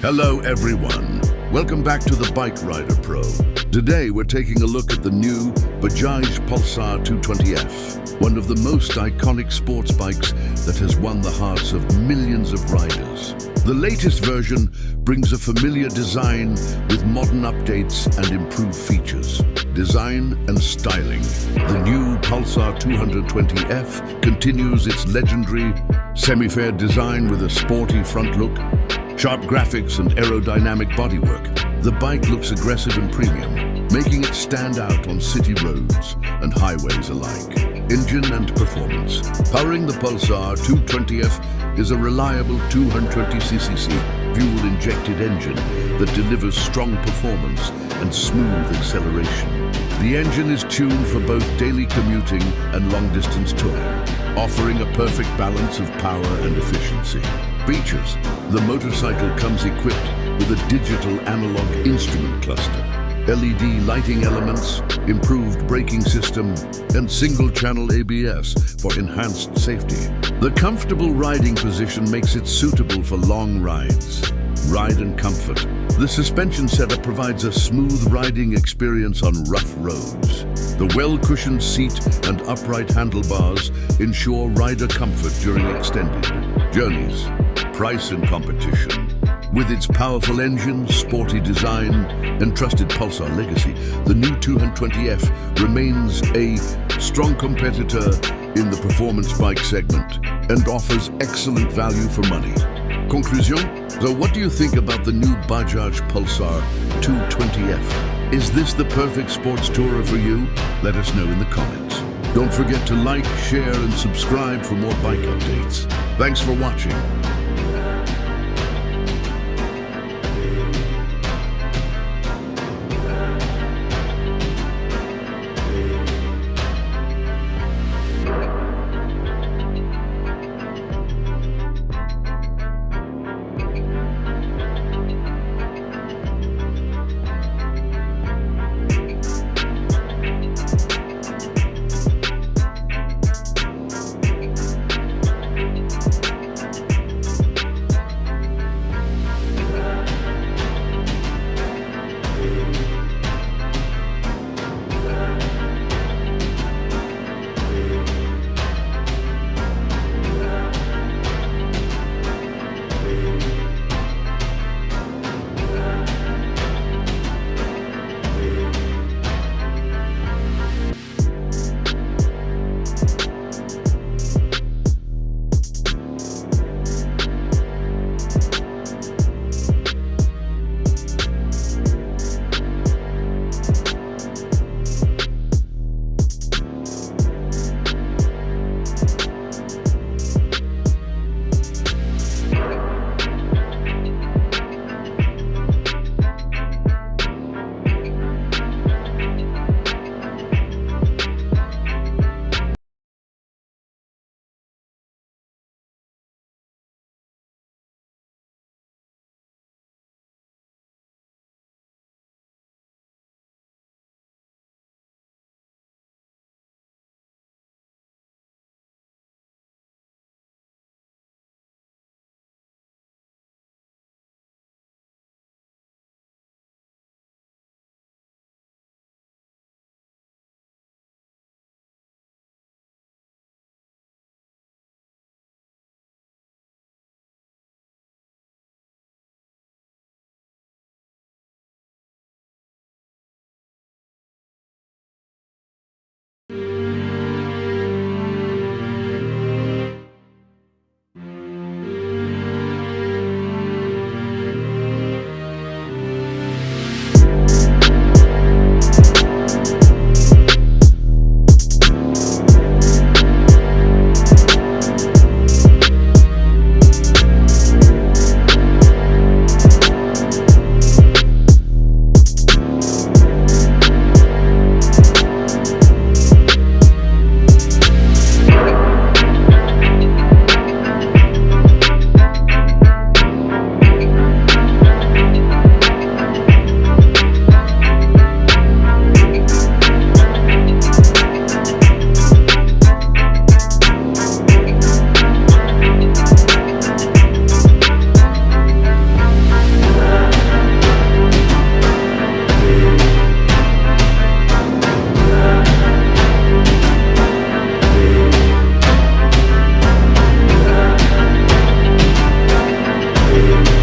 Hello everyone, welcome back to the Bike Rider Pro. Today we're taking a look at the new Bajaj Pulsar 220F, one of the most iconic sports bikes that has won the hearts of millions of riders. The latest version brings a familiar design with modern updates and improved features. Design and styling. The new Pulsar 220F continues its legendary semi-fair design with a sporty front look, sharp graphics and aerodynamic bodywork. The bike looks aggressive and premium, making it stand out on city roads and highways alike. Engine and performance. Powering the Pulsar 220F is a reliable 220cc fuel-injected engine that delivers strong performance and smooth acceleration. The engine is tuned for both daily commuting and long-distance touring, offering a perfect balance of power and efficiency. Features. The motorcycle comes equipped with a digital analog instrument cluster, LED lighting elements, improved braking system, and single-channel ABS for enhanced safety. The comfortable riding position makes it suitable for long rides. Ride and comfort. The suspension setup provides a smooth riding experience on rough roads. The well-cushioned seat and upright handlebars ensure rider comfort during extended journeys. Price and competition. With its powerful engine, sporty design, and trusted Pulsar legacy, the new 220F remains a strong competitor in the performance bike segment and offers excellent value for money. Conclusion? So what do you think about the new Bajaj Pulsar 220F? Is this the perfect sports tourer for you? Let us know in the comments. Don't forget to like, share, and subscribe for more bike updates. Thanks for watching. Bye.